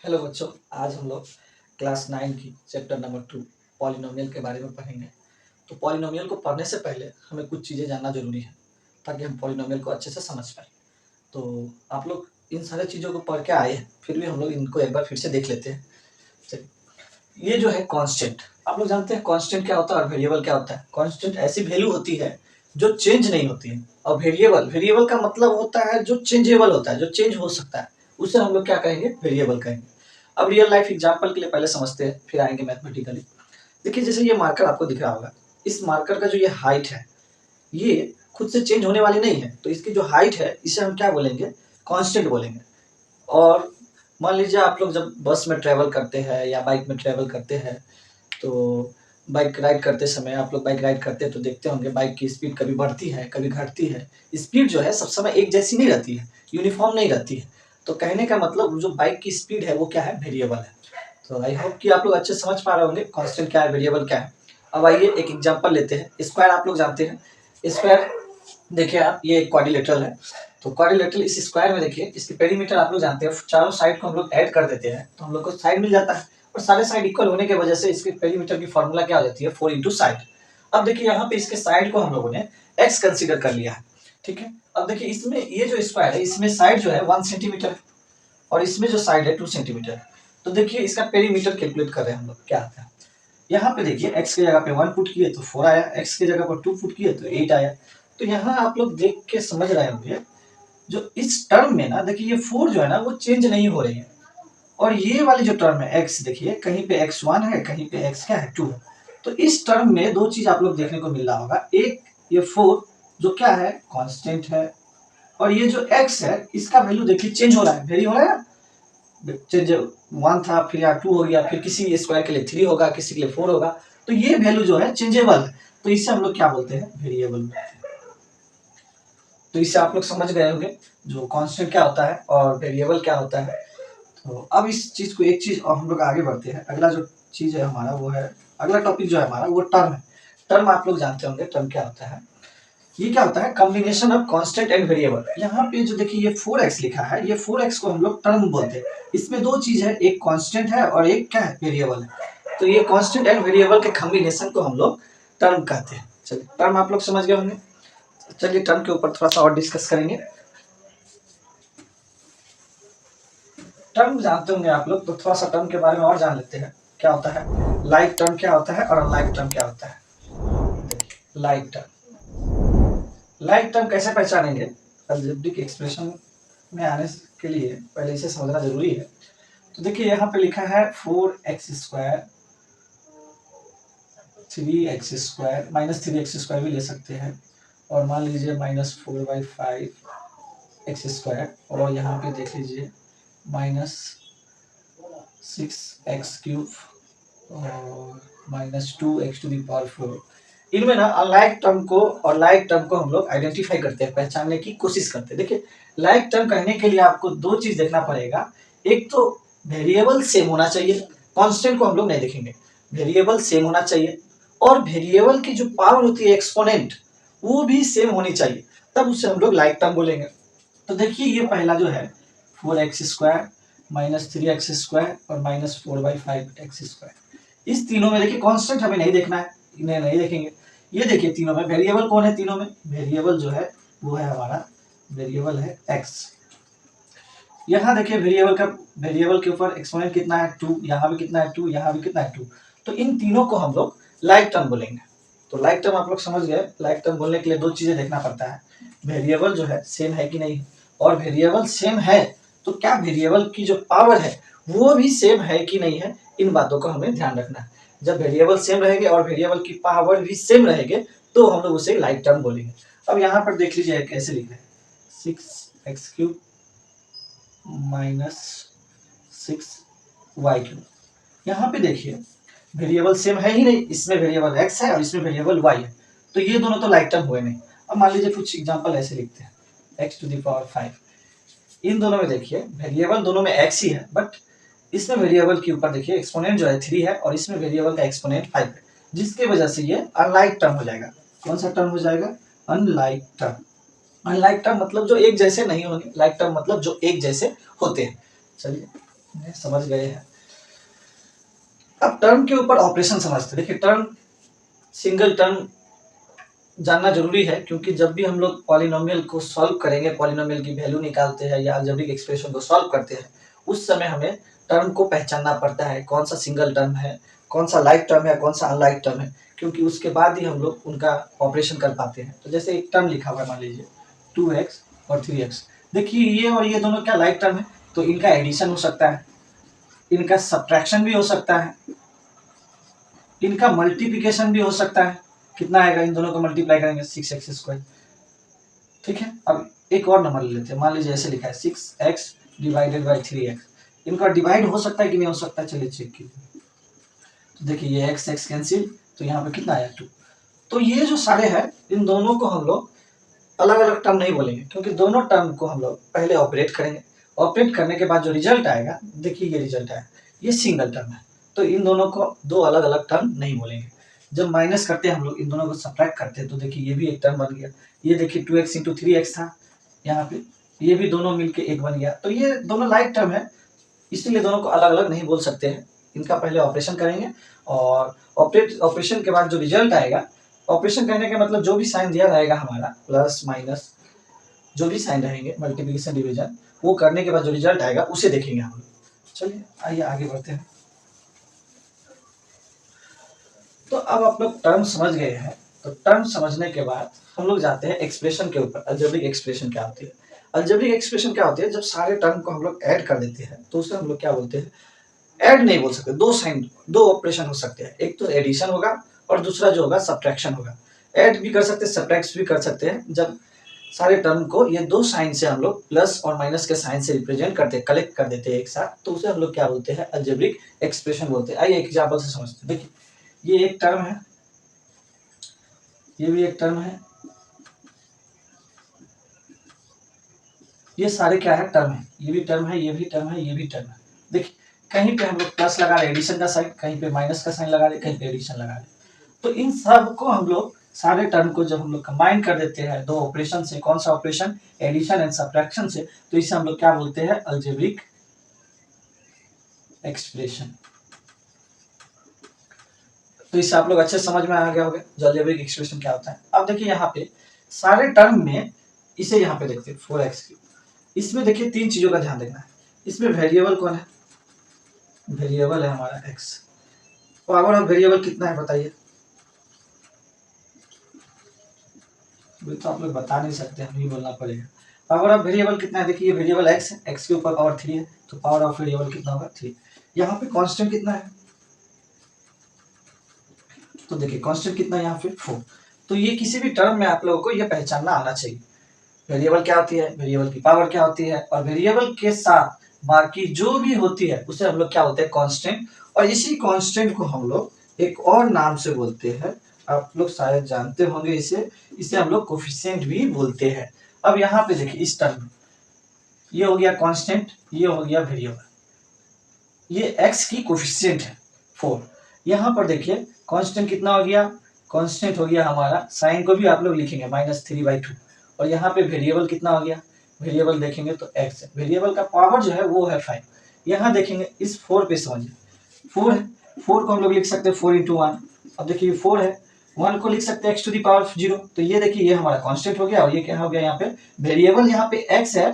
Hello बच्चों, आज हम लोग क्लास 9 की चैप्टर नंबर 2 पॉलिनोमियल के बारे में पढ़ेंगे। तो पॉलिनोमियल को पढ़ने से पहले हमें कुछ चीज़ें जानना ज़रूरी है ताकि हम पॉलिनोमियल को अच्छे से समझ पाएँ। तो आप लोग इन सारी चीज़ों को पढ़ के आए हैं, फिर भी हम लोग इनको एक बार फिर से देख लेते हैं। चलिए, ये जो है कांस्टेंट, आप लोग जानते हैं कांस्टेंट क्या होता है और वेरिएबल क्या होता है। कांस्टेंट ऐसी वैल्यू होती है जो चेंज नहीं होती है, और वेरिएबल वेरिएबल का मतलब होता है जो चेंजेबल होता है, जो चेंज हो सकता है, उसे हम लोग क्या कहेंगे, वेरिएबल कहेंगे। अब रियल लाइफ एग्जांपल के लिए पहले समझते हैं, फिर आएंगे मैथमेटिकली। देखिए, जैसे ये मार्कर आपको दिख रहा होगा, इस मार्कर का जो ये हाइट है, ये खुद से चेंज होने वाली नहीं है, तो इसकी जो हाइट है इसे हम क्या बोलेंगे, कांस्टेंट बोलेंगे। और मान लीजिए आप लोग जब बस में ट्रैवल करते हैं या बाइक में ट्रैवल करते हैं, तो बाइक राइड करते समय आप लोग बाइक राइड करते हैं तो देखते होंगे बाइक की स्पीड कभी बढ़ती है, कभी घटती है। स्पीड जो है सब समय एक जैसी नहीं रहती है, यूनिफॉर्म नहीं रहती है। तो कहने का मतलब जो बाइक की स्पीड है वो क्या है, वेरिएबल है। तो आई होप कि आप लोग अच्छे से समझ पा रहे होंगे कांस्टेंट क्या है, वेरिएबल क्या है। अब आइए एक एग्जांपल लेते हैं। स्क्वायर आप लोग जानते हैं, स्क्वायर देखिए आप, ये एक क्वाड्रिलेटरल है। तो क्वाड्रिलेटरल इस स्क्वायर में देखिए, इसकी पेरीमीटर आप लोग जानते हैं, चारों साइड को हम लोग ऐड कर देते हैं तो हम लोग को साइड मिल जाता है, और सारे साइड इक्वल होने की वजह से इसके पेरीमीटर की फॉर्मूला क्या हो जाती है, 4 इंटू साइड। अब देखिए यहाँ पे इसके साइड को हम लोगों ने एक्स कंसीडर कर लिया है, ठीक है। अब देखिए इसमें ये जो स्क्वायर है, इसमें साइड जो है 1 सेंटीमीटर है, और इसमें जो साइड है 2 सेंटीमीटर है। तो देखिए इसका पेरीमीटर कैलकुलेट कर रहे हैं हम लोग, क्या आता है। यहाँ पे देखिए x की जगह पे 1 पुट किए तो 4 आया, x की जगह पर 2 पुट किए तो 8 आया। तो यहाँ आप लोग देख के समझ रहे होंगे, जो इस टर्म में ना देखिए ये 4 जो है ना वो चेंज नहीं हो रही है, और ये वाली जो टर्म है x, देखिए कहीं पे x1 है, कहीं पे x क्या है, 2 है। तो इस टर्म में दो चीज आप लोग देखने को मिल रहा होगा, एक ये 4 जो क्या है, कांस्टेंट है, और ये जो x है इसका वैल्यू देखिए चेंज हो रहा है, वेरी हो रहा है ना। चेंज 1 था, फिर यहाँ 2 हो गया, फिर किसी स्क्वायर के लिए 3 होगा, किसी के लिए 4 होगा। तो ये वैल्यू जो है चेंजेबल है, तो इसे हम लोग क्या बोलते हैं, वेरिएबल। तो इससे आप लोग समझ गए होंगे जो कांस्टेंट क्या होता है और वेरिएबल क्या होता है। तो अब इस चीज को एक चीज और हम लोग आगे बढ़ते हैं। अगला जो चीज है हमारा वो है, अगला टॉपिक जो है हमारा वो टर्म है। टर्म आप लोग जानते होंगे, टर्म क्या होता है। ये क्या होता है, combination of constant and variable. यहाँ पे जो देखिए ये 4x लिखा है, ये 4x को हम लोग टर्म बोलते हैं। इसमें दो चीज है, एक कांस्टेंट है और एक क्या है, वेरिएबल है। तो ये कांस्टेंट एंड वेरिएबल के कॉम्बिनेशन को हम लोग टर्म कहते हैं। चलिए, टर्म आप लोग समझ गए होंगे। चलिए टर्म के ऊपर थोड़ा सा और डिस्कस करेंगे। टर्म जानते होंगे आप लोग, तो थोड़ा सा टर्म के बारे में और जान लेते हैं। क्या होता है लाइक टर्म, क्या होता है, और अनलाइक टर्म क्या होता है। लाइक टर्म, लाइक टर्म कैसे पहचानेंगे, अलजेब्रिक एक्सप्रेशन में आने के लिए पहले इसे समझना जरूरी है। तो देखिए यहाँ पे लिखा है 4x² 3x² -3x² भी ले सकते हैं, और मान लीजिए -4/5x², और यहाँ पे देख लीजिए -6x³ और -2x⁴। इनमें ना अनलाइक टर्म को और लाइक टर्म को हम लोग आइडेंटिफाई करते हैं, पहचानने की कोशिश करते हैं। देखिए, लाइक टर्म कहने के लिए आपको दो चीज देखना पड़ेगा। एक तो वेरिएबल सेम होना चाहिए, कांस्टेंट को हम लोग नहीं देखेंगे, वेरिएबल सेम होना चाहिए, और वेरिएबल की जो पावर होती है एक्सपोनेंट, वो भी सेम होनी चाहिए, तब उसे हम लोग लाइक टर्म बोलेंगे। तो देखिए ये पहला जो है 4x² -3x² और -4/5x², इस तीनों में देखिए कांस्टेंट हमें नहीं देखना है, इन्हें नहीं देखेंगे। ये देखिए तीनों में वेरिएबल कौन है, तीनों में वेरिएबल जो है वो है हमारा, वेरिएबल है x। यहाँ देखिए वेरिएबल के ऊपर एक्सपोनेंट कितना है, 2, यहाँ भी कितना है 2, यहाँ भी कितना है 2। तो इन तीनों को हम लोग लाइक टर्म बोलेंगे। तो लाइक टर्म आप लोग समझ गए। लाइक टर्म बोलने के लिए दो चीजें देखना पड़ता है, वेरिएबल जो है सेम है कि नहीं, और वेरिएबल सेम है तो क्या वेरिएबल की जो पावर है वो भी सेम है कि नहीं है, इन बातों का हमें ध्यान रखना है। जब वेरिएबल सेम रहेंगे और वेरिएबल की पावर भी सेम रहेंगे तो हम लोग उसे लाइक टर्म बोलेंगे। अब यहाँ पर देख लीजिए कैसे लिख रहे हैं, 6x³ -6y³। यहाँ पे देखिए वेरिएबल सेम है ही नहीं, इसमें वेरिएबल x है और इसमें वेरिएबल y है, तो ये दोनों तो लाइक टर्म हुए नहीं। अब मान लीजिए कुछ एग्जांपल ऐसे लिखते हैं, x⁵। इन दोनों में देखिए वेरिएबल दोनों में x ही है, बट इसमें वेरिएबल के ऊपर देखिए एक्सपोनेंट जो है 3 है, और इसमें वेरिएबल का एक्सपोनेंट 5 है, जिसकी वजह से ये अनलाइक टर्म हो जाएगा। कौन सा टर्म हो जाएगा, अनलाइक टर्म। अनलाइक टर्म मतलब जो एक जैसे नहीं होंगे, लाइक टर्म मतलब जो एक जैसे होते हैं। चलिए समझ गए हैं। अब टर्म के ऊपर ऑपरेशन समझते हैं। देखिए टर्म, सिंगल टर्म जानना जरूरी है, क्योंकि जब भी हम लोग पॉलिनोमियल को सॉल्व करेंगे, पॉलिनोमियल की वैल्यू निकालते हैं या अलजेब्रिक एक्सप्रेशन को सॉल्व करते हैं, उस समय हमें टर्म को पहचानना पड़ता है, कौन सा सिंगल टर्म है, कौन सा लाइक टर्म है, कौन सा अनलाइक टर्म है, क्योंकि उसके बाद ही हम लोग उनका ऑपरेशन कर पाते हैं। तो जैसे एक टर्म लिखा हुआ है, मान लीजिए 2x और 3x, देखिए ये और ये दोनों क्या लाइक टर्म है, तो इनका एडिशन हो सकता है, इनका सब्ट्रैक्शन भी हो सकता है, इनका मल्टीप्लिकेशन भी हो सकता है। कितना आएगा, इन दोनों को मल्टीप्लाई करेंगे 6x²। ठीक है, अब एक और नंबर ले लेते हैं, मान लीजिए ऐसे लिखा है 6x डिवाइडेड बाई 3x। इनका डिवाइड हो सकता है कि नहीं हो सकता, चलिए चेक कीजिए। तो देखिए ये x x कैंसिल, तो यहाँ पे कितना आया 2। तो ये जो सारे हैं, इन दोनों को हम लोग अलग अलग टर्म नहीं बोलेंगे, क्योंकि दोनों टर्म को हम लोग पहले ऑपरेट करेंगे। ऑपरेट करने के बाद जो रिजल्ट आएगा, देखिए ये रिजल्ट आया, ये सिंगल टर्म है, तो इन दोनों को दो अलग अलग टर्म नहीं बोलेंगे। जब माइनस करते हैं हम लोग, इन दोनों को सब्ट्रैक्ट करते हैं, तो देखिए ये भी एक टर्म बन गया। ये देखिए 2x इंटू 3x था यहाँ पे, ये भी दोनों मिलके एक बन गया। तो ये दोनों लाइक टर्म है, इसीलिए दोनों को अलग अलग नहीं बोल सकते हैं। इनका पहले ऑपरेशन करेंगे, और ऑपरेशन के बाद जो रिजल्ट आएगा, ऑपरेशन करने का मतलब जो भी साइन दिया रहेगा हमारा, प्लस माइनस जो भी साइन रहेंगे, मल्टीप्लिकेशन डिवीजन, वो करने के बाद जो रिजल्ट आएगा उसे देखेंगे हम लोग। चलिए आइए आगे बढ़ते हैं। तो अब आप लोग टर्म समझ गए हैं, तो टर्म समझने के बाद हम लोग जाते हैं एक्सप्रेशन के ऊपर। अलजेब्रिक एक्सप्रेशन क्या होती है? अलजेब्रिक एक्सप्रेशन क्या होती है? जब सारे टर्म को हम लोग ऐड कर देते हैं, तो उसे हम लोग क्या बोलते हैं? ऐड नहीं बोल सकते, दो साइन, दो ऑपरेशन हो सकते हैं, एक तो एडिशन होगा और दूसरा जो होगा सब्ट्रैक्शन होगा। ऐड भी कर सकते हैं, सब्ट्रैक्ट भी कर सकते हैं। जब सारे टर्म को ये दो साइन से हम लोग प्लस और माइनस के साइन से रिप्रेजेंट करते हैं, कलेक्ट कर देते हैं एक साथ, तो उसे हम लोग क्या बोलते हैं? अलजेब्रिक एक्सप्रेशन बोलते हैं। आइए एक एग्जाम्पल से समझते हैं। देखिए ये एक टर्म है, ये भी एक टर्म है, ये सारे क्या है? टर्म है। ये भी टर्म है, ये भी टर्म है, ये भी टर्म है। देखिए कहीं पे हम लोग प्लस लगा रहे एडिशन का साइन, कहीं पे माइनस का साइन लगा रहे, कहीं पे एडिशन लगा रहे। तो इन सब को हम लोग, सारे टर्म को जब हम लोग कंबाइन कर देते हैं दो ऑपरेशन से, कौन सा ऑपरेशन? एडिशन एंड सब्ट्रैक्शन से, तो इसे हम लोग क्या बोलते हैं? Algebraic expression. तो इससे आप लोग अच्छे समझ में आ गया होगा जो अलजेब्रिक एक्सप्रेशन क्या होता है। अब देखिए यहाँ पे सारे टर्म में, इसे यहाँ पे देखते हैं 4x, इसमें देखिए तीन चीजों का ध्यान रखना है। इसमें वेरिएबल कौन है? वेरिएबल है हमारा x। पावर ऑफ वेरिएबल कितना है बताइए? तो आप लोग बता नहीं सकते, हम ही बोलना पड़ेगा। पावर ऑफ वेरिएबल कितना है? देखिए ये वेरिएबल x है, x के ऊपर पावर 3 है, तो पावर ऑफ वेरिएबल कितना होगा? 3। यहाँ पे कांस्टेंट कितना है? तो देखिए कांस्टेंट कितना है यहाँ पे? 4। तो ये किसी भी टर्म में आप लोगों को ये पहचानना आना चाहिए, वेरिएबल क्या होती है, वेरिएबल की पावर क्या होती है, और वेरिएबल के साथ बाकी जो भी होती है उसे हम लोग क्या बोलते हैं? कांस्टेंट। और इसी कांस्टेंट को हम लोग एक और नाम से बोलते हैं, आप लोग शायद जानते होंगे इसे, इसे हम लोग कोफिशिएंट भी बोलते हैं। अब यहाँ पे देखिए इस टर्म में, ये हो गया कांस्टेंट, ये हो गया वेरिएबल, ये x की कोफिशिएंट है 4। यहाँ पर देखिए कांस्टेंट कितना हो गया? कांस्टेंट हो गया हमारा, साइन को भी आप लोग लिखेंगे -3/2। और यहाँ पे वेरिएबल कितना हो गया? वेरिएबल देखेंगे तो x है, वेरिएबल का पावर जो है वो है 5। यहाँ देखेंगे इस 4 पे समझिए, 4 है, 4 को हम लोग लिख सकते हैं 4 × 1। अब देखिए 4 है, 1 को लिख सकते हैं x टू द पावर 0। तो ये देखिए ये हमारा कांस्टेंट हो गया, और ये क्या हो गया? यहाँ पे वेरिएबल, यहाँ पे x है,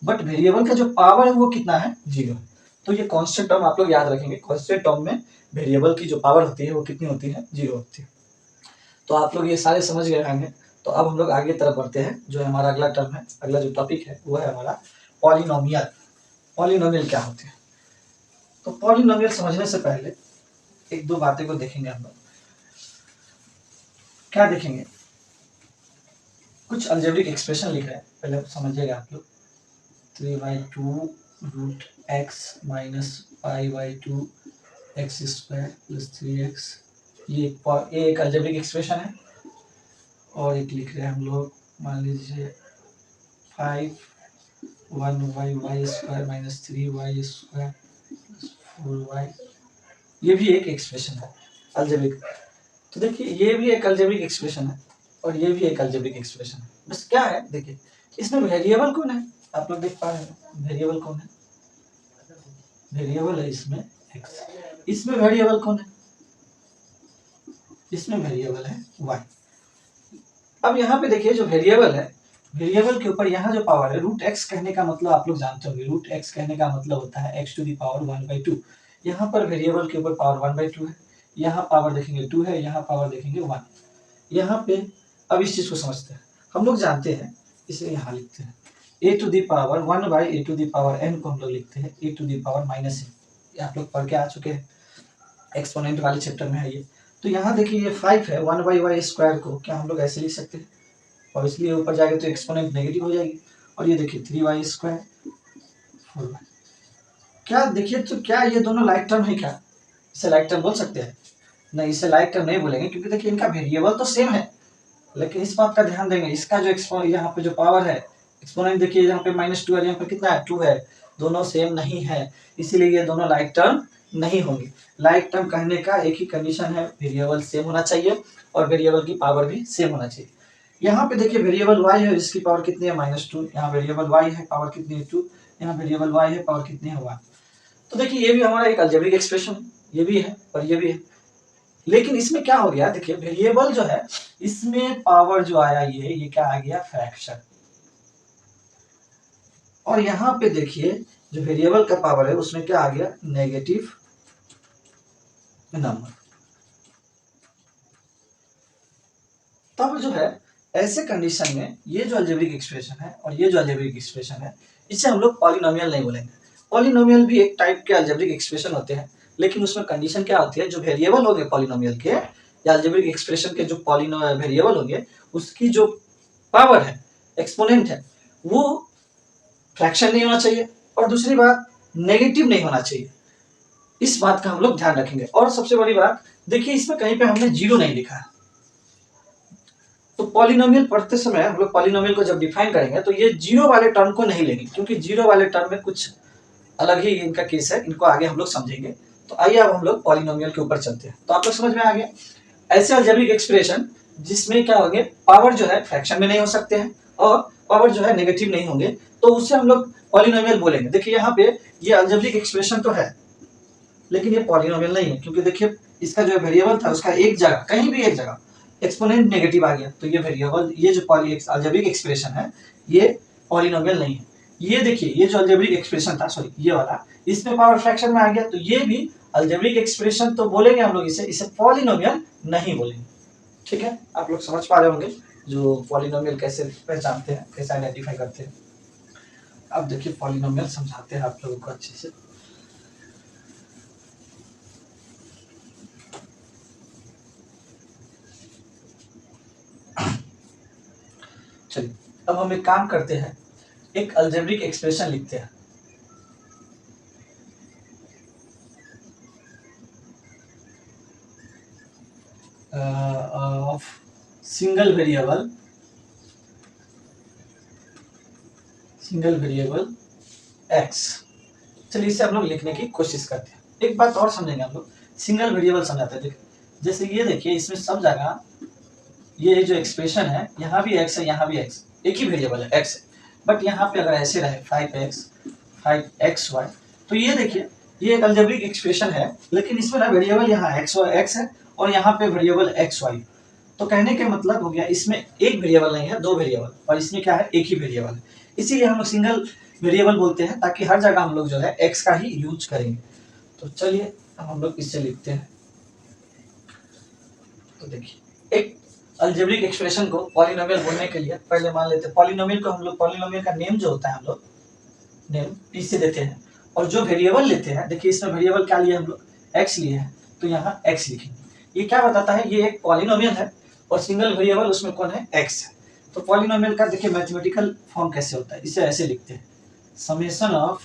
बट वेरिएबल का जो पावर है वो कितना है? 0 है। तो ये कांस्टेंट टर्म आप लोग याद रखेंगे, कांस्टेंट टर्म में वेरिएबल की जो पावर होती है वो कितनी होती है? 0 होती है। तो आप लोग ये सारे समझ गए होंगे। तो अब हम लोग आगे तरफ बढ़ते हैं, जो है हमारा अगला टर्म है, अगला जो टॉपिक है वो है हमारा पॉलिनोमियल। पॉलिनोमियल क्या होते हैं? तो पॉलिनोमियल समझने से पहले एक दो बातें को देखेंगे हम लोग। क्या देखेंगे? कुछ अलजेब्रिक एक्सप्रेशन लिख रहे हैं, पहले समझिएगा आप लोग। 3/2 root x minus π/2 x² plus 3x, ये एक अलजेब्रिक एक्सप्रेशन है। और एक लिख रहे हैं हम लोग, मान लीजिए 5 1y² माइनस 3y² 4y, ये भी एक एक्सप्रेशन है अलजेब्रिक। तो देखिए ये भी एक अलजेब्रिक एक्सप्रेशन है, और ये भी एक अलजेब्रिक एक्सप्रेशन है। बस क्या है देखिए, इसमें वेरिएबल कौन है? आप लोग देख पा रहे हैं वेरिएबल कौन है? वेरिएबल है इसमें x, इसमें वेरिएबल कौन है, इसमें वेरिएबल है y। अब यहाँ पे देखिए जो वेरिएबल है, वेरिएबल के ऊपर यहाँ जो पावर है रूट एक्स कहने का मतलब आप लोग जानते होंगे, रूट एक्स कहने का मतलब होता है एक्स टू दी पावर 1/2। यहाँ पर वेरिएबल के ऊपर पावर 1/2 है, यहाँ पावर देखेंगे 2 है, यहाँ पावर देखेंगे 1। यहाँ पे अब इस चीज को समझते हैं, हम लोग जानते हैं, इसे यहाँ लिखते हैं a to the power 1/a to the power n को हम लोग लिखते हैं a to the power minus n। आप लोग पढ़ के आ चुके हैं, एक्सपोनेंट वाले चैप्टर में है ये। तो यहाँ देखिए ये 5 है, 1/y² को क्या हम लोग ऐसे लिख सकते हैं, और इसलिए ऊपर जाएगा तो एक्सपोनेंट नेगेटिव हो जाएगी। और ये देखिए 3y² 4y, क्या देखिए तो क्या ये दोनों लाइक टर्म है, क्या इसे लाइक टर्म बोल सकते हैं, नहीं इसे लाइक टर्म नहीं बोलेंगे, क्योंकि देखिए इनका वेरिएबल तो सेम है। लेकिन इस बात का ध्यान देंगे, इसका जो यहाँ पे जो पावर है एक्सपोनेंट देखिए यहाँ पे -2 है, यहाँ पे कितना है 2 है, दोनों सेम नहीं है, इसीलिए ये दोनों लाइक टर्म नहीं होंगे। लाइक टर्म कहने का एक ही कंडीशन है, वेरिएबल सेम होना चाहिए और वेरिएबल की पावर भी सेम होना चाहिए। यहाँ पे देखिए वेरिएबल y है, जिसकी पावर कितनी है -2, यहाँ वेरिएबल y है पावर कितनी है 2, यहाँ वेरिएबल y है पावर कितनी है 1। तो देखिए ये भी हमारा एक अलजेब्रिक एक्सप्रेशन, ये भी है और ये भी है। लेकिन इसमें क्या हो गया, देखिए वेरिएबल जो है इसमें पावर जो आया ये क्या आ गया फ्रैक्शन, और यहाँ पे देखिए जो वेरिएबल का पावर है उसमें क्या आ गया नेगेटिव नंबर। तब जो है ऐसे कंडीशन में ये जो अलजेब्रिक एक्सप्रेशन है और ये जो अलजेब्रिक एक्सप्रेशन है इसे हम लोग पॉलिनोमियल नहीं बोलेंगे। पॉलिनोमियल भी एक टाइप के अलजेब्रिक एक्सप्रेशन होते हैं, लेकिन उसमें कंडीशन क्या होती है, जो वेरिएबल होंगे पॉलिनोमियल के या अलजेब्रिक एक्सप्रेशन के जो वेरिएबल होंगे उसकी जो पावर है एक्सपोनेंट है वो फ्रैक्शन नहीं होना चाहिए, और दूसरी बात नेगेटिव नहीं होना चाहिए। इस बात का हम लोग ध्यान रखेंगे। और सबसे बड़ी बात देखिए इसमें कहीं पे हमने जीरो नहीं लिखा है। तो पॉलिनोमियल पढ़ते समय हम लोग पॉलिनोमियल को जब डिफाइन करेंगे तो ये जीरो वाले टर्म को नहीं लेंगे, क्योंकि जीरो वाले टर्म में कुछ अलग ही इनका केस है, इनको आगे हम लोग समझेंगे। तो आइए अब हम लोग पॉलिनोमियल के ऊपर चलते हैं। तो आप लोग समझ में आ गया ऐसे अलजेब्रिक एक्सप्रेशन जिसमें क्या होंगे पावर जो है फ्रैक्शन में नहीं हो सकते हैं और पावर जो है नेगेटिव नहीं होंगे, तो उससे हम लोग पॉलिनोमियल बोलेंगे। देखिए यहाँ पे ये अलजेब्रिक एक्सप्रेशन तो है लेकिन ये पॉलिनोमियल नहीं है, क्योंकि देखिए इसका जो वेरिएबल था उसका एक जगह कहीं भी एक जगह एक्सपोनेंट नेगेटिव आ गया, तो ये वेरिएबल ये जो अलजेब्रिक एक्सप्रेशन है ये पॉलिनोमियल नहीं है। ये देखिए ये जो अलजेब्रिक एक्सप्रेशन था, सॉरी ये वाला, इसमें पावर फ्रैक्शन में आ गया, तो ये भी अलजेब्रिक एक्सप्रेशन तो बोलेंगे हम लोग इसे पॉलिनोमियल नहीं बोलेंगे। ठीक है, आप लोग समझ पा रहे होंगे जो पॉलिनोमियल कैसे पहचानते हैं, कैसे आइडेंटिफाई करते हैं। अब देखिए पॉलिनोमियल समझाते हैं आप लोगों को अच्छे से। चलिए अब हम एक काम करते हैं, एक अलजेब्रिक एक्सप्रेशन लिखते हैं। Of single variable x। चलिए इसे हम लोग लिखने की कोशिश करते हैं। एक बात और समझेंगे हम लोग, सिंगल वेरिएबल समझाते हैं। जैसे ये देखिए इसमें सब जगह ये जो एक्सप्रेशन है यहाँ भी x है, यहाँ भी x, एक ही वेरिएबल है x है, बट यहाँ पे अगर ऐसे रहे 5xy, तो ये देखिए ये एक अलजेब्रिक एक्सप्रेशन है, लेकिन इसमें ना वेरिएबल यहाँ x है और यहाँ पे वेरिएबल xy। तो कहने के मतलब हो गया इसमें एक वेरिएबल नहीं है, दो वेरिएबल, और इसमें क्या है एक ही वेरिएबल है, इसीलिए हम लोग सिंगल वेरिएबल बोलते हैं, ताकि हर जगह हम लोग जो है x का ही यूज करेंगे। तो चलिए अब हम लोग इससे लिखते हैं। तो देखिए एक अलजेब्रिक एक्सप्रेशन को पॉलिनोमियल बोलने के लिए पहले मान लेते हैं पॉलिनोमियल को हम लोग, पॉलिनोमियल का नेम जो होता है हम लोग नेम p से देते हैं, और जो वेरिएबल लेते हैं देखिए इसमें वेरिएबल क्या लिए हम लोग x लिए हैं, तो यहाँ x लिखेंगे। ये क्या बताता है, ये एक पॉलिनोमियल है और सिंगल वेरिएबल उसमें कौन है x है। तो पॉलिनोमियल का देखिए मैथमेटिकल फॉर्म कैसे होता है, इसे ऐसे लिखते हैं summation of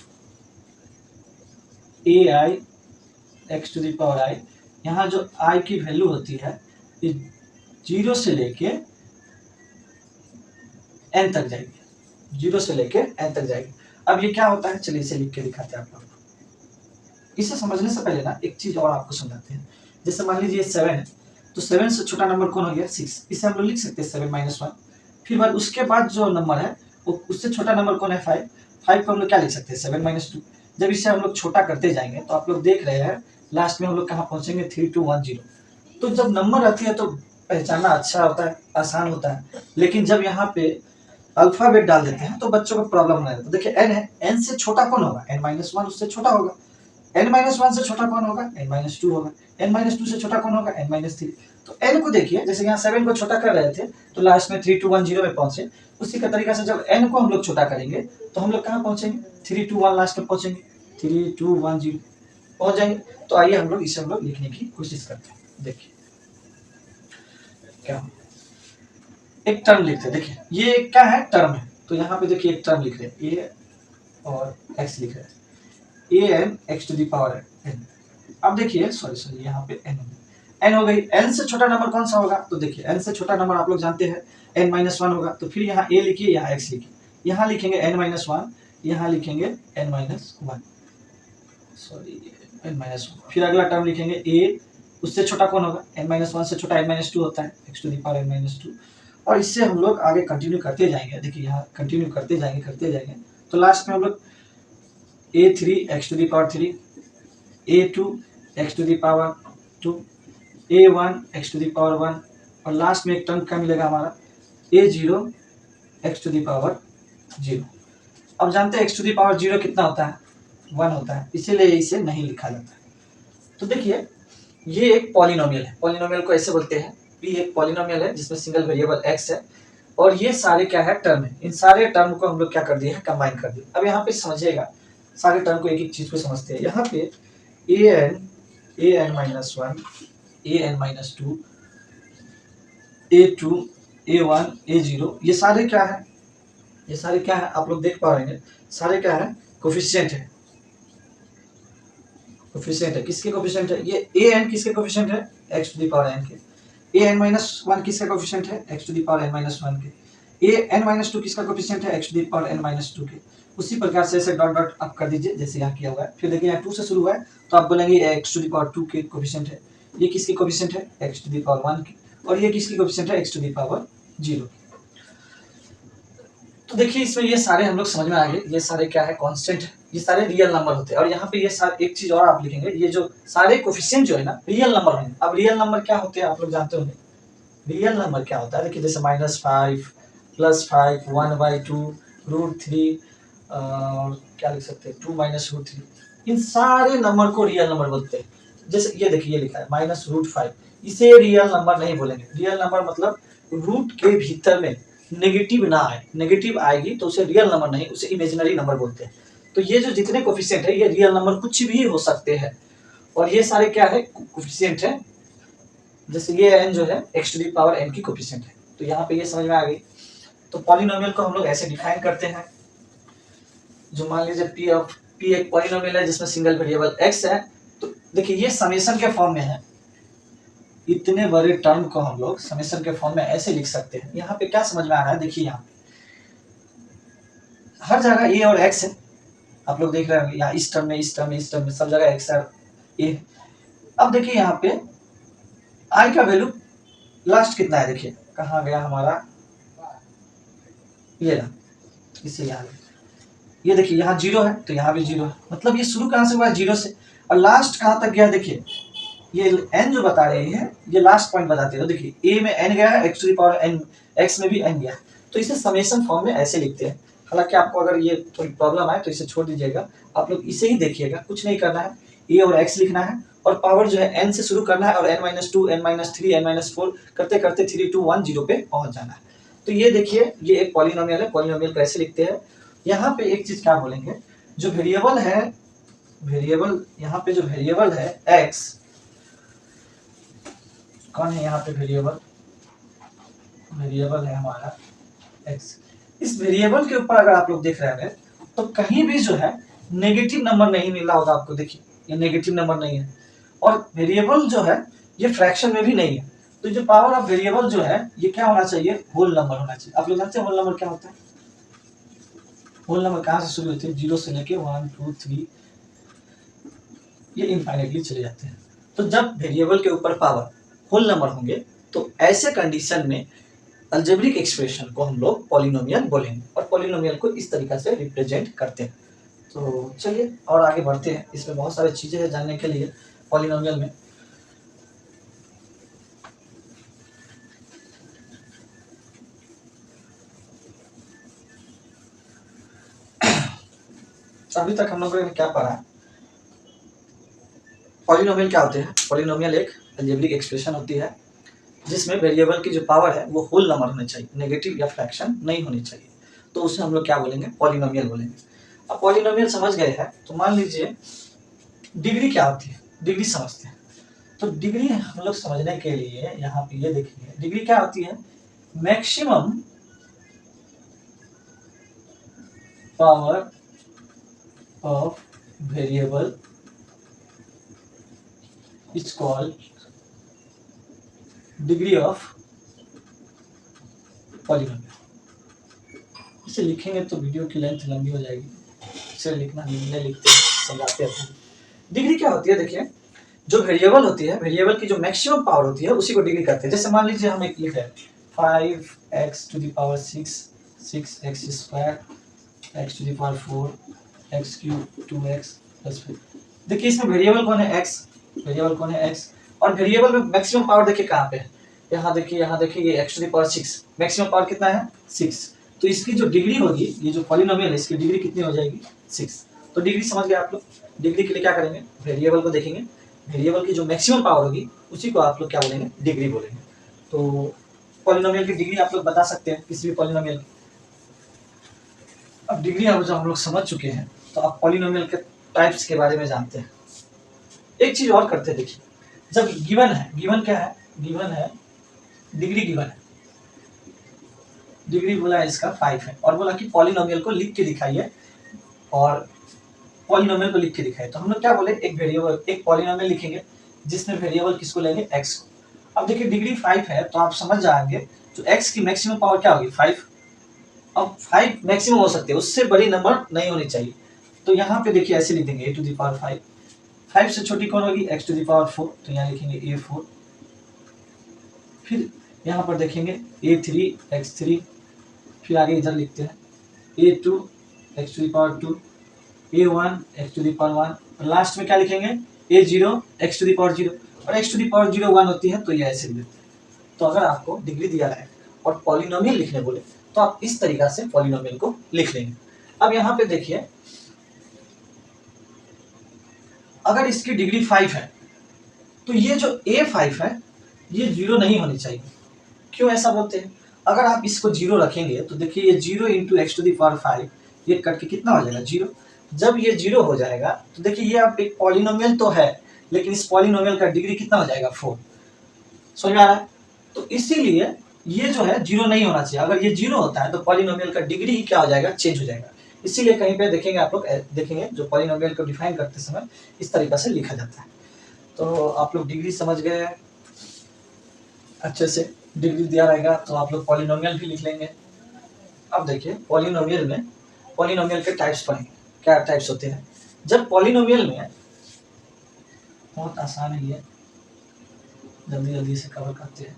ai x to the power i। यहाँ जो i की वैल्यू होती है ये 0 से लेके n तक जाएगी, 0 से लेके n तक जाएगी। अब ये क्या होता है, चलिए इसे लिख के दिखाते हैं आप लोग। इसे समझने से पहले ना एक चीज और आपको समझाते हैं। जैसे मान लीजिए 7 है, तो 7 से छोटा नंबर कौन हो गया 6, इसे हम लोग लिख सकते हैं 7 - 1। फिर बाद उसके बाद जो नंबर है वो उससे छोटा नंबर कौन है 5 को हम लोग क्या लिख सकते हैं 7 - 2। जब इसे हम लोग छोटा करते जाएंगे तो आप लोग देख रहे हैं लास्ट में हम लोग कहाँ पहुंचेंगे 3210। तो जब नंबर आती है तो पहचानना अच्छा होता है, आसान होता है, लेकिन जब यहाँ पे अल्फाबेट डाल देते हैं तो बच्चों को प्रॉब्लम नहीं होता। देखिए n है, n से छोटा कौन होगा, n-1 उससे छोटा होगा, n-1 से छोटा कौन होगा, n-2 होगा, n-2 से छोटा कौन होगा, n-3। तो n को देखिए, जैसे यहाँ 7 को छोटा कर रहे थे तो लास्ट में 3210 में पहुंचे, उसी का तरीका से जब n को हम लोग छोटा करेंगे तो हम लोग कहाँ पहुंचेंगे, 321 लास्ट में पहुंचेंगे, 3210 पहुंच जाएंगे। तो आइए हम लोग इसे हम लोग लिखने की कोशिश करते हैं। देखिए क्या एक टर्म लिखते हैं, देखिए ये क्या है, टर्म है, तो यहाँ पे देखिए एक टर्म लिख रहे हैं, ए और एक्स लिख रहे हैं, A N X to the power N. अब देखिए सॉरी यहाँ पे एन हो गई। एन से छोटा नंबर कौन सा होगा, तो देखिए एन से छोटा नंबर आप लोग जानते हैं n-1 होगा, तो फिर यहाँ ए लिखिए, यहाँ एक्स लिखिए, यहाँ लिखेंगे n-1, यहाँ लिखेंगे n-1, सॉरी n-1, फिर अगला टर्म लिखेंगे ए, उससे छोटा कौन होगा, n-1 से छोटा n-2 होता है, x to the power n-2। और इससे हम लोग आगे कंटिन्यू करते जाएंगे, देखिए यहाँ कंटिन्यू करते जाएंगे तो लास्ट में हम लोग a3 x to the power 3, a2 x to the power 2, a1 x to the power 1, और लास्ट में एक टर्म क्या मिलेगा हमारा, a0 x to the power 0। अब जानते हैं x टू दी पावर 0 कितना होता है, 1 होता है, इसीलिए इसे नहीं लिखा जाता है। तो देखिए ये एक पॉलिनोमियल है, पॉलिनोमियल को ऐसे बोलते हैं, p एक पॉलिनोमियल है जिसमें सिंगल वेरिएबल x है, और ये सारे क्या है, टर्म है। इन सारे टर्म को हम लोग क्या कर दिए हैं, कंबाइन कर दिए। अब यहाँ पे समझिएगा, सारे टर्म को एक एक चीज को समझते हैं। यहाँ पे an-1, an-2, a2, a1, a0, ये सारे क्या है, ये सारे क्या है, आप लोग देख पा रहे हैं, सारे क्या है, कोफिशिएंट है। कोफिशिएंट है, किसके कोफिशिएंट है, ये an किसके कोफिशिएंट है, x to the power n के। an-1 किसका कोफिशिएंट है, x to the power n-1 के। an-2 किसका कोफिशिएंट है, x to the power n-2 के। उसी प्रकार से ऐसे डॉट डॉट अप कर दीजिए जैसे यहाँ किया हुआ है। फिर देखिए यहाँ 2 से शुरू हुआ है तो आप बोलेंगे x टू दी पावर 2 के कोफिशिएंट है, ये किसकी कोफिशिएंट है, x टू दी पावर 1 की, और ये किसकी कोफिशिएंट है, x टू दी पावर 0। तो देखिए इसमें ये सारे हम लोग समझ में आ गए, ये सारे क्या है, कांस्टेंट है, ये सारे रियल नंबर होते हैं। और यहाँ पे ये सारे एक चीज और आप लिखेंगे, ये जो सारे कोफिशिएंट जो है ना, रियल नंबर होंगे। अब रियल नंबर क्या होते हैं आप लोग जानते होंगे, रियल नंबर क्या होता है, देखिए जैसे -5, +5, 1/2, √3, और क्या लिख सकते हैं, 2 - √3, इन सारे नंबर को रियल नंबर बोलते हैं। जैसे ये देखिए ये लिखा है -√5, इसे रियल नंबर नहीं बोलेंगे। रियल नंबर मतलब रूट के भीतर में नेगेटिव ना आए, नेगेटिव आएगी तो उसे रियल नंबर नहीं, उसे इमेजिनरी नंबर बोलते हैं। तो ये जो जितने कोफिशिएंट है ये रियल नंबर कुछ भी हो सकते हैं, और ये सारे क्या है, कोफिशिएंट है। जैसे ये n जो है x to the power n की कोफिशिएंट है। तो यहाँ पे ये समझ में आ गई। तो पॉलिनोमियल को हम लोग ऐसे डिफाइन करते हैं, जो मान लीजिए p एक पॉलिनोमियल है जिसमें सिंगल वेरिएबल x है। तो देखिए ये समेशन के फॉर्म में है, इतने बड़े टर्म को हम लोग समेशन के फॉर्म में ऐसे लिख सकते हैं। यहाँ पे क्या समझ में आ रहा है, देखिए यहाँ हर जगह a और x है, आप लोग देख रहे होंगे यहाँ इस टर्म में, इस टर्म में, इस टर्म में, सब जगह x है, a। अब देखिए यहाँ पे i का वैल्यू लास्ट कितना है, देखिए कहाँ गया हमारा, ये रहा, इसे यहाँ ये देखिए यहाँ 0 है तो यहाँ भी 0 है, मतलब ये शुरू कहाँ से हुआ है, 0 से, और लास्ट कहाँ तक गया, देखिए ये n जो बता रही है ये लास्ट पॉइंट बताते हैं। देखिए a में n गया है, x to the power n, x में भी n गया है, तो इसे समेशन फॉर्म में ऐसे लिखते हैं। हालांकि आपको अगर ये थोड़ी प्रॉब्लम आए तो इसे छोड़ दीजिएगा, आप लोग इसे ही देखिएगा, कुछ नहीं करना है, a और x लिखना है, और पावर जो है n से शुरू करना है, और n-2, n-3, n-4 करते करते 3210 पे पहुंच जाना है। तो ये देखिए ये एक पॉलिनोमियल है, पॉलिनोमियल को ऐसे लिखते हैं। यहाँ पे एक चीज क्या बोलेंगे, जो वेरिएबल है, वेरिएबल यहाँ पे जो वेरिएबल है x, कौन है यहाँ पे वेरिएबल, वेरिएबल है हमारा x। इस वेरिएबल के ऊपर अगर आप लोग देख रहे हैं तो कहीं भी जो है नेगेटिव नंबर नहीं मिल रहा होगा आपको, देखिए ये नेगेटिव नंबर नहीं है, और वेरिएबल जो है ये फ्रैक्शन में भी नहीं है। तो जो पावर ऑफ वेरिएबल जो है ये क्या होना चाहिए, होल नंबर होना चाहिए। आप लोग जानते हैं होल नंबर क्या होता है, होल नंबर कहाँ से शुरू होते हैं, 0 से लेके 1, 2, 3, ये इनफाइनाइटली चले जाते हैं। तो जब वेरिएबल के ऊपर पावर होल नंबर होंगे तो ऐसे कंडीशन में अलजेब्रिक एक्सप्रेशन को हम लोग पॉलिनोमियल बोलेंगे, और पॉलिनोमियल को इस तरीका से रिप्रेजेंट करते हैं। तो चलिए और आगे बढ़ते हैं, इसमें बहुत सारी चीज़ें हैं जानने के लिए पॉलिनोमियल में। अभी तक हम लोगों ने क्या पढ़ा है? पॉलिनोमियल क्या होते हैं? पॉलिनोमियल एक अलजेब्रिक एक्सप्रेशन होती है जिसमें वेरिएबल की जो पावर है वो होल नंबर होने चाहिए, नेगेटिव या फ्रैक्शन नहीं होनी चाहिए, तो उसे हम लोग क्या बोलेंगे? पॉलिनोमियल बोलेंगे। अब पॉलिनोमियल समझ गए हैं तो मान लीजिए डिग्री क्या होती है, डिग्री समझते हैं। तो डिग्री हम लोग समझने के लिए यहाँ पे ये देखिए, डिग्री क्या होती है? Maximum power of variable is called degree of polynomial. इसे लिखेंगे तो वीडियो की लेंथ लंबी हो जाएगी, इसे लिखना नहीं लिखते समझाते हैं। डिग्री क्या होती है? देखिए, जो वेरिएबल होती है, वेरिएबल की जो मैक्सिमम पावर होती है उसी को डिग्री कहते हैं। जैसे मान लीजिए हम एक लिख रहे हैं 5x⁻6 6x² x⁴ x³ 2x +5। देखिए इसमें वेरिएबल कौन है? x। वेरिएबल कौन है? x। और वेरिएबल में मैक्सिमम पावर देखिए कहाँ पे है? यहाँ देखिए ये x⁻6 मैक्सिमम पावर कितना है? 6। तो इसकी जो डिग्री होगी, ये जो पॉलिनोमियल है इसकी डिग्री कितनी हो जाएगी? 6। तो डिग्री समझ गए आप लोग। डिग्री के लिए क्या करेंगे? वेरिएबल को देखेंगे, वेरिएबल की जो मैक्सिमम पावर होगी उसी को आप लोग क्या बोलेंगे? डिग्री बोलेंगे। तो पॉलिनोमियल की डिग्री आप लोग बता सकते हैं किसी भी पॉलिनोमियल की। अब डिग्री अब जब हम लोग समझ चुके हैं तो आप पॉलिनोमियल के टाइप्स के बारे में जानते हैं। एक चीज और करते हैं, देखिए जब गिवन है, गिवन क्या है? गिवन है डिग्री, गिवन है डिग्री बोला है इसका 5 है और बोला कि पॉलिनोमियल को लिख के दिखाइए और पॉलिनोमियल को लिख के दिखाइए। तो हम लोग क्या बोले? एक वेरिएबल, एक पॉलिनोमियल लिखेंगे जिसमें वेरिएबल किसको लेंगे? x को। अब देखिए डिग्री 5 है तो आप समझ जाएंगे तो x की मैक्सिमम पावर क्या होगी? 5। अब 5 मैक्सिमम हो सकते हैं, उससे बड़ी नंबर नहीं होनी चाहिए। तो यहाँ पे देखिए ऐसे लिख देंगे a⁵। 5 से छोटी कौन होगी? x⁴ तो यहाँ लिखेंगे a4। फिर यहाँ पर देखेंगे a3 x3। फिर आगे इधर लिखते हैं a2 x⁴ a1 x⁴ और लास्ट में क्या लिखेंगे? a0 x⁴ और x⁴ 1 होती है तो ये ऐसे लिखते हैं। तो अगर आपको डिग्री दिया है और पॉलिनोमियल लिखने बोले तो आप इस तरीका से पॉलिनोमियल को लिख लेंगे। अब यहाँ पे देखिए अगर इसकी डिग्री 5 है तो ये जो a5 है ये 0 नहीं होनी चाहिए। क्यों ऐसा बोलते हैं? अगर आप इसको 0 रखेंगे तो देखिए ये 0 × x⁵ ये करके कितना हो जाएगा? 0। जब ये 0 हो जाएगा तो देखिए ये आप एक पॉलिनोमियल तो है लेकिन इस पॉलिनोमियल का डिग्री कितना हो जाएगा? 4। समझ में आ रहा है? तो इसीलिए ये जो है 0 नहीं होना चाहिए। अगर ये 0 होता है तो पॉलिनोमियल का डिग्री ही क्या हो जाएगा? चेंज हो जाएगा। इसीलिए कहीं पे देखेंगे आप लोग, देखेंगे जो पॉलिनोमियल को डिफाइन करते समय इस तरीका से लिखा जाता है। तो आप लोग डिग्री समझ गए अच्छे से, डिग्री दिया रहेगा तो आप लोग पॉलिनोमियल भी लिख लेंगे। अब देखिए पॉलिनोमियल में, पॉलिनोमियल के टाइप्स पढ़ेंगे, क्या टाइप्स होते हैं। जब पॉलिनोमियल में, बहुत आसान है ये, जल्दी जल्दी से कवर करते हैं।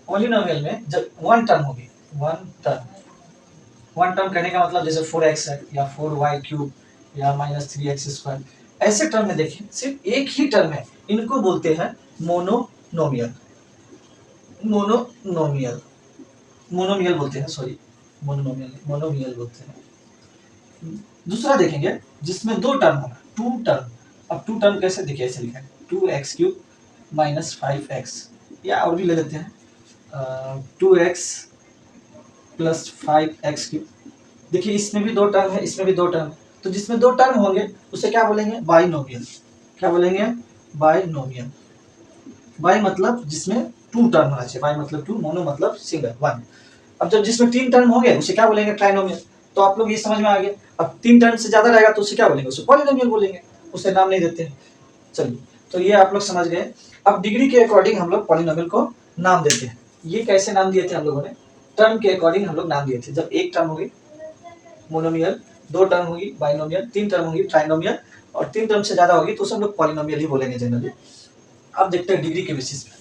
पॉलिनोमियल में जब वन टर्म होगी, वन टर्म कहने का मतलब जैसे 4x है या 4y³ या -3x², ऐसे टर्म में देखिए सिर्फ एक ही टर्म है, इनको बोलते हैं मोनोनोमियल। मोनोनोमियल मोनोमियल बोलते हैं, सॉरी मोनोमियल बोलते हैं। दूसरा देखेंगे जिसमें दो टर्म होगा, टू टर्म। अब टू टर्म कैसे? देखिए ऐसे लिखा है 2x³ -5x, या और भी ले लेते हैं 2x + 5x³। देखिए इसमें भी दो टर्म है, इसमें भी दो टर्म है, तो जिसमें दो टर्म होंगे उसे क्या बोलेंगे? बाइनोमियल। क्या बोलेंगे? बाइनोमियल। बाई मतलब जिसमें टू टर्म होना चाहिए, बाई मतलब टू, मोनो मतलब सिंगल, वन। अब जब जिसमें तीन टर्म हो गए उसे क्या बोलेंगे? ट्राइनोमियल। तो आप लोग ये समझ में आ गया। अब तीन टर्म से ज्यादा रहेगा तो उसे क्या बोलेंगे? उसे पॉलिनोमियल बोलेंगे, उसे नाम नहीं देते हैं। चलिए तो ये आप लोग समझ गए। अब डिग्री के अकॉर्डिंग हम लोग पॉलिनोमियल को नाम देते हैं। ये कैसे नाम दिए थे हम लोगों ने? टर्म के अकॉर्डिंग हम लोग नाम दिए थे। जब एक टर्म होगी मोनोमियल, दो टर्म होगी बाइनोमियल, तीन टर्म होगी ट्राइनोमियल और तीन टर्म से ज्यादा होगी तो उसे हम लोग पॉलिनोमियल ही बोलेंगे जनरली। अब देखते हैं डिग्री के बेसिस पे।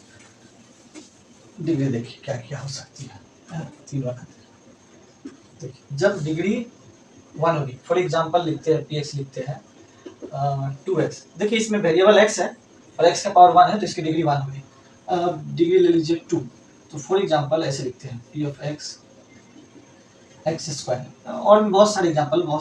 डिग्री देखिए क्या क्या हो सकती है। तीन बार देखिए, जब डिग्री 1 होगी। फॉर एग्जांपल लिखते हैं px लिखते हैं 2x। देखिए इसमें वेरिएबल x है और x का पावर 1 है तो इसकी डिग्री 1 होगी। डिग्री ले लीजिए 2, तो फॉर एग्जांपल ऐसे लिखते हैं p of x x square. और भी बहुत सारे एग्जांपल हो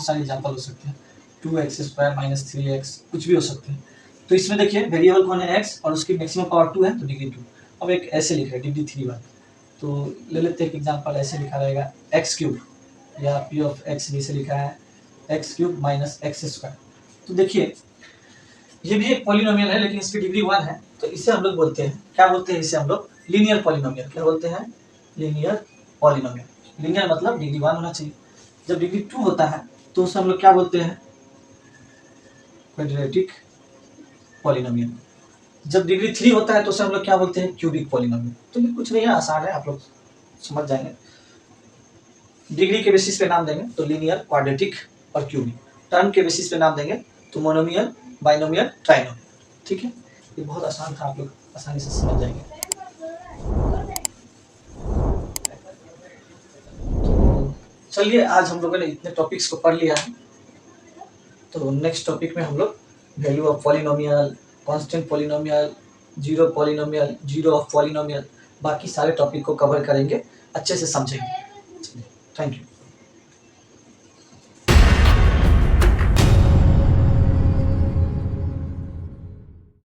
सकते हैं, 2x स्क्वायर माइनस 3x कुछ भी हो सकते हैं। तो इसमें देखिए वेरिएबल कौन है x और उसकी मैक्सिमम पावर 2 है तो डिग्री 2। अब एक ऐसे लिख रहे हैं डिग्री 3 1, तो ले लेते हैं एक एग्जांपल ऐसे लिखा रहेगा x क्यूब, या p ऑफ x नीचे लिखा है x cube minus x square. तो देखिए ये भी एक पॉलिनोमियल है लेकिन इसकी डिग्री 1 है, तो इसे हम लोग बोलते हैं, क्या बोलते हैं इसे हम लोग, लीनियर पॉलिनोमियल। क्या बोलते हैं? Linear polynomial. लीनियर मतलब डिग्री 1 होना चाहिए। जब डिग्री 2 होता है तो उसे हम लोग क्या बोलते हैं? Quadratic polynomial. जब डिग्री 3 होता है तो उसे हम लोग क्या बोलते हैं? Cubic polynomial. तो ये कुछ नहीं है, आसान है, आप लोग समझ जाएंगे। डिग्री के बेसिस पे नाम देंगे तो लीनियर, क्वाड्रेटिक और क्यूबिक। टर्म के बेसिस पे नाम देंगे तो मोनोमियल, बाइनोमियल, ट्राइनोमियल। ठीक है, ये बहुत आसान था, आप लोग आसानी से समझ जाएंगे। तो चलिए आज हम लोगों ने इतने टॉपिक्स को पढ़ लिया है, तो नेक्स्ट टॉपिक में हम लोग value of polynomial, constant polynomial, zero polynomial, zero of polynomial, बाकी सारे टॉपिक को कवर करेंगे, अच्छे से समझेंगे। Thank you.